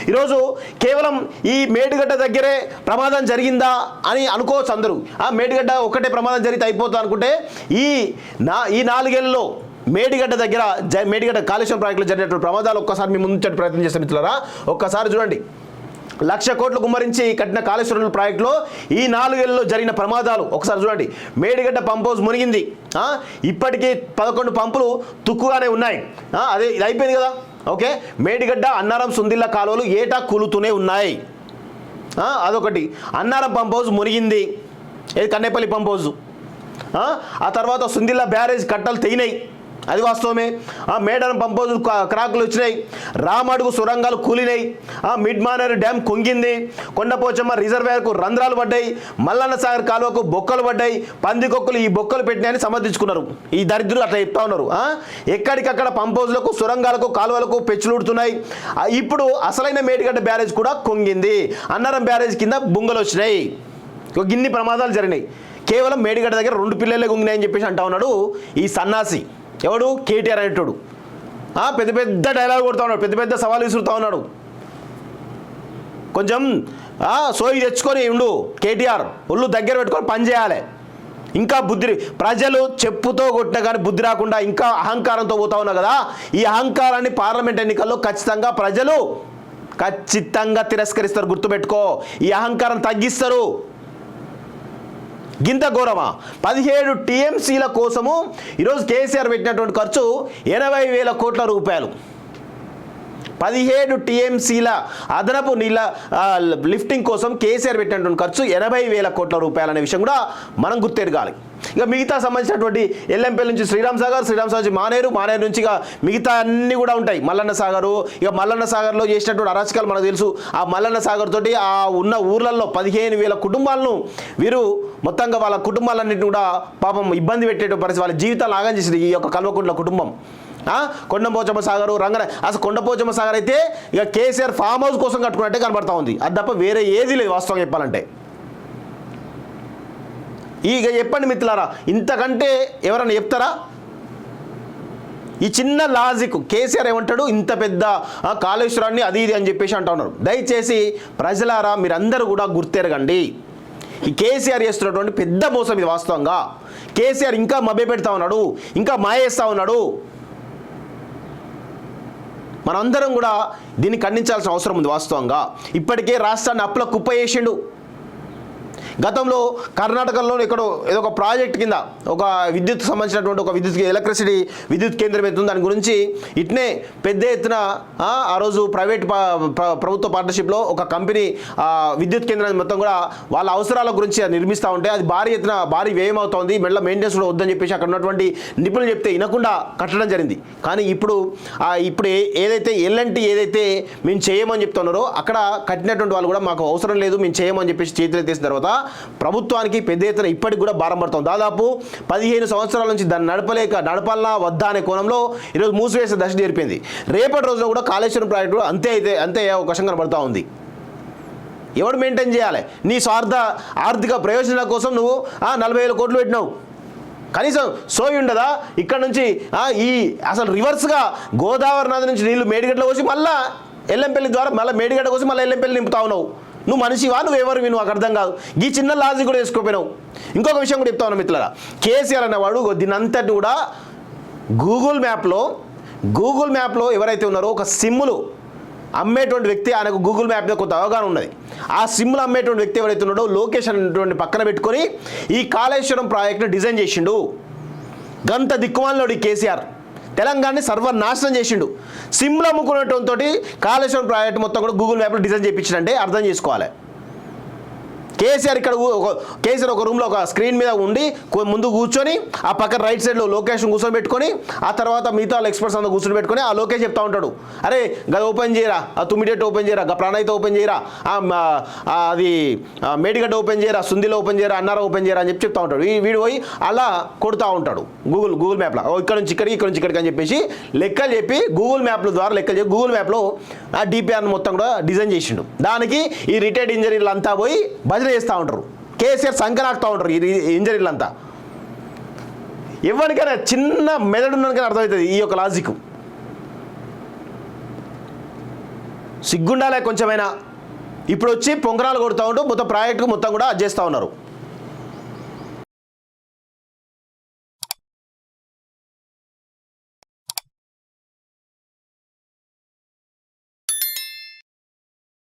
ఈరోజు కేవలం ఈ మేడిగడ్డ దగ్గరే ప్రమాదం జరిగిందా అని అనుకోవచ్చు అందరూ. మేడిగడ్డ ఒకటే ప్రమాదం జరిగితే అయిపోతుంది అనుకుంటే ఈ 4 ఏళ్లలో మేడిగడ్డ దగ్గర మేడిగడ్డ కాళేశ్వరం ప్రాజెక్టులో జరిగినటువంటి ప్రమాదాలు ఒక్కసారి మీ ముందు ప్రయత్నం చేస్తే మిత్రులారా, ఒక్కసారి చూడండి. 1,00,000 కోట్లు గుమ్మరించి కట్టిన కాళేశ్వరం ప్రాజెక్టులో ఈ 4 ఏళ్లలో జరిగిన ప్రమాదాలు ఒకసారి చూడండి. మేడిగడ్డ పంప్ హౌస్ మునిగింది. ఇప్పటికీ 11 పంపులు తుక్కుగానే ఉన్నాయి. అదే ఇది అయిపోయింది కదా, ఓకే. మేడిగడ్డ, అన్నారం, సుందిల్ల కాలువలు ఏటా కూలుతూనే ఉన్నాయి. అదొకటి. అన్నారం పంప్ హౌస్ మునిగింది, ఏది కన్నేపల్లి పంప్ హౌస్. ఆ తర్వాత సుందిల్ల బ్యారేజ్ కట్టలు తెగినాయి, అది వాస్తవమే. మేడారం పంప్ హౌస్ క్రాకులు వచ్చినాయి, రామడుగు సొరంగాలు కూలినాయి, మిడ్ మానేరు డ్యామ్ కుంగింది, కొండపోచమ్మ రిజర్వాయర్కు రంధ్రాలు పడ్డాయి, మల్లన్న సాగర్ కాలువకు బొక్కలు పడ్డాయి, పందికొక్కులు ఈ బొక్కలు పెట్టినాయని సమర్థించుకున్నారు ఈ దరిద్రులు. అట్లా చెప్తా ఉన్నారు. ఎక్కడికక్కడ పంప్ హౌస్లకు, సొరంగాలకు, కాలువలకు పెచ్చులుడుతున్నాయి. ఇప్పుడు అసలైన మేడిగడ్డ బ్యారేజ్ కూడా కుంగింది, అన్నారం బ్యారేజ్ కింద బుంగలు వచ్చినాయి. గిన్ని ప్రమాదాలు జరిగినాయి. కేవలం మేడిగడ్డ దగ్గర 2 పిల్లలే గుంగినాయని చెప్పేసి అంటా ఉన్నాడు ఈ సన్నాసి. ఎవడు? కేటీఆర్ అనేటోడు. పెద్ద పెద్ద డైలాగ్ కొడుతూ ఉన్నాడు, పెద్ద పెద్ద సవాలు విసురుతూ ఉన్నాడు. కొంచెం సోయి తెచ్చుకొని ఉండు కేటీఆర్, ఒళ్ళు దగ్గర పెట్టుకొని పనిచేయాలి. ఇంకా బుద్ధి, ప్రజలు చెప్పుతో కొట్టినా కానీ బుద్ధి రాకుండా ఇంకా అహంకారంతో పోతా ఉన్నా కదా. ఈ అహంకారాన్ని పార్లమెంట్ ఎన్నికల్లో ఖచ్చితంగా ప్రజలు తిరస్కరిస్తారు, గుర్తుపెట్టుకో. ఈ అహంకారం తగ్గిస్తారు. గింత ఘోరమా? 17 టీఎంసీల కోసము ఈరోజు కేసీఆర్ పెట్టినటువంటి ఖర్చు 80,000 కోట్ల రూపాయలు. 17 టీఎంసీల అదనపు నీళ్ళ లిఫ్టింగ్ కోసం కేసీఆర్ పెట్టినటువంటి ఖర్చు 80,000 కోట్ల రూపాయలు అనే విషయం కూడా మనం గుర్తెరగాలి. ఇక మిగతా సంబంధించినటువంటి ఎల్లంపల్లి నుంచి శ్రీరామ్ సాగర్ నుంచి మానేరు నుంచి ఇక మిగతా అన్నీ కూడా ఉంటాయి. మల్లన్న సాగరు, ఇక మల్లన్న సాగర్లో చేసినటువంటి అరాచకాలు మనకు తెలుసు. ఆ మల్లన్న సాగర్ తోటి ఆ ఉన్న ఊర్లలో 15,000 కుటుంబాలను వీరు మొత్తంగా వాళ్ళ కుటుంబాలన్నింటినీ కూడా పాపం ఇబ్బంది పెట్టేటువంటి పరిస్థితి, వాళ్ళ జీవితాలు ఆగం చేసింది ఈ యొక్క కల్వకుంట్ల కుటుంబం. కొండపోచమ్మ సాగరు, అసలు కొండపోచమ్మ సాగర్ అయితే ఇక కేసీఆర్ ఫామ్ హౌస్ కోసం కట్టుకున్నట్టే కనబడతా ఉంది. అది తప్ప వేరే ఏది లేదు వాస్తవం చెప్పాలంటే. ఇక చెప్పండి మిత్రులారా, ఇంతకంటే ఎవరన్నా చెప్తారా? ఈ చిన్న లాజిక్ కేసీఆర్ ఏమంటాడు, ఇంత పెద్ద కాళేశ్వరాన్ని అది ఇది అని చెప్పేసి అంటా ఉన్నారు. దయచేసి ప్రజలారా మీరందరూ కూడా గుర్తెరగండి, ఈ కేసీఆర్ చేస్తున్నటువంటి పెద్ద మోసం ఇది వాస్తవంగా. కేసీఆర్ ఇంకా మభ్య పెడతా ఉన్నాడు, ఇంకా మాయేస్తూ ఉన్నాడు. మనందరం కూడా దీన్ని ఖండించాల్సిన అవసరం ఉంది వాస్తవంగా. ఇప్పటికే రాష్ట్రాన్ని అప్పుల కుప్ప చేసిండు. గతంలో కర్ణాటకలో ఏదో ఒక ప్రాజెక్ట్ కింద ఒక విద్యుత్ సంబంధించినటువంటి ఒక ఎలక్ట్రిసిటీ విద్యుత్ కేంద్రం అవుతుంది. దాని గురించి ఇట్నే పెద్ద ఎత్తున ఆ రోజు ప్రభుత్వ పార్ట్నర్షిప్లో ఒక కంపెనీ విద్యుత్ కేంద్రాన్ని మొత్తం కూడా వాళ్ళ అవసరాల గురించి నిర్మిస్తూ ఉంటే అది భారీ వ్యయం అవుతుంది, మెల్ల మెయింటెనెన్స్ కూడా వద్దని చెప్పేసి అక్కడ ఉన్నటువంటి నిపుణులు చెప్తే వినకుండా కట్టడం జరిగింది. కానీ ఇప్పుడు ఏదైతే ఎల్ఎన్టీ ఏదైతే మేము చేయమని చెప్తున్నారో అక్కడ కట్టినటువంటి వాళ్ళు కూడా మాకు అవసరం లేదు, మేము చేయమని చెప్పేసి చేతులు ఎత్తేసిన తర్వాత ప్రభుత్వానికి పెద్ద ఎత్తున ఇప్పటికి కూడా భారం పడుతుంది. దాదాపు 15 సంవత్సరాల నుంచి దాన్ని నడపాలనా వద్దా అనే కోణంలో ఈరోజు మూసివేసే దశ చేరిపోయింది. రేపటి రోజున కూడా కాళేశ్వరం ప్రాజెక్టు అంతే అయ్యే అవకాశం కనబడుతూ ఉంది. ఎవడు మెయింటైన్ చేయాలి? నీ స్వార్థ ఆర్థిక ప్రయోజనాల కోసం నువ్వు 40,000 కోట్లు పెట్టినావు. కనీసం సోయి ఉండదా? ఇక్కడ నుంచి అసలు రివర్స్గా గోదావరి నది నుంచి నీళ్లు మేడిగడ్డలో పోసి మళ్ళీ ఎల్లంపల్లి ద్వారా మళ్ళీ మేడిగడ్డ కోసం మళ్ళీ ఎల్లంపల్లి నింపుతా ఉన్నావు. నువ్వు మనిషివా? నువ్వెవరు? నువ్వు నాకు అర్థం కాదు. ఈ చిన్న లాజిక్ కూడా వేసుకోపోయినావు. ఇంకొక విషయం కూడా చెప్తా ఉన్నా మిత్రులారా, కేసీఆర్ అనేవాడు దీనంతటి కూడా గూగుల్ మ్యాప్లో ఎవరైతే ఉన్నారో ఒక సిమ్ములు అమ్మేటువంటి వ్యక్తి, ఆయనకు గూగుల్ మ్యాప్ మీద కొంత అవగాహన ఉన్నది. ఆ సిమ్లు అమ్మేటువంటి వ్యక్తి ఎవరైతే ఉన్నాడో లొకేషన్ అనేటువంటి పక్కన పెట్టుకొని ఈ కాళేశ్వరం ప్రాజెక్ట్ని డిజైన్ చేసిండు. గంత దిక్కుమాలినోడు ఈ కేసీఆర్. తెలంగాణని సర్వనాశనం చేసిండు. సిమ్లు అమ్ముకునేటంతో కాళేశ్వరం ప్రాజెక్ట్ మొత్తం కూడా గూగుల్ మ్యాప్లో డిజైన్ చేయించిందంటే అర్థం చేసుకోవాలి. కేసీఆర్ ఒక రూమ్లో ఒక స్క్రీన్ మీద ఉండి ముందు కూర్చొని ఆ పక్కన రైట్ సైడ్లో లొకేషన్ కూర్చొని పెట్టుకొని ఆ తర్వాత మిగతా ఎక్స్పర్ట్స్ అంతా కూర్చొని పెట్టుకొని ఆ లొకేషన్ చెప్తా ఉంటాడు. అరే గది ఓపెన్ చేయరా, ఆ తుమ్మిడేట్ ఓపెన్ చేయరా, ప్రాణాయిత ఓపెన్ చేయరా, అది మేడిగడ్డ ఓపెన్ చేయరా, సుందిలో ఓపెన్ చేయరా, అన్నారా ఓపెన్ చేయరా అని చెప్తా ఉంటాడు. వీడు పోయి అలా కొడుతూ ఉంటాడు గూగుల్ మ్యాప్లో, ఇక్కడ నుంచి ఇక్కడికి అని చెప్పేసి లెక్కలు చెప్పి గూగుల్ మ్యాప్లో ఆ డిపిఆర్ మొత్తం కూడా డిజైన్ చేసిండు. దానికి ఈ రిటైర్డ్ ఇంజనీర్లు అంతా పోయి భజన చేస్తూ ఉంటారు. కేసీఆర్ సంకనాకుతూ ఉంటారు ఈ ఇంజనీర్లంతా. ఎవరికైనా చిన్న మెదడు ఉన్నకైనా అర్థమవుతుంది ఈ యొక్క లాజిక్. సిగ్గుండాలే కొంచెమైనా. ఇప్పుడు వచ్చి పొంగరాలు కొడుతూ ఉంటూ మొత్తం ప్రాజెక్టుకు మొత్తం కూడా అది చేస్తూ ఉన్నారు.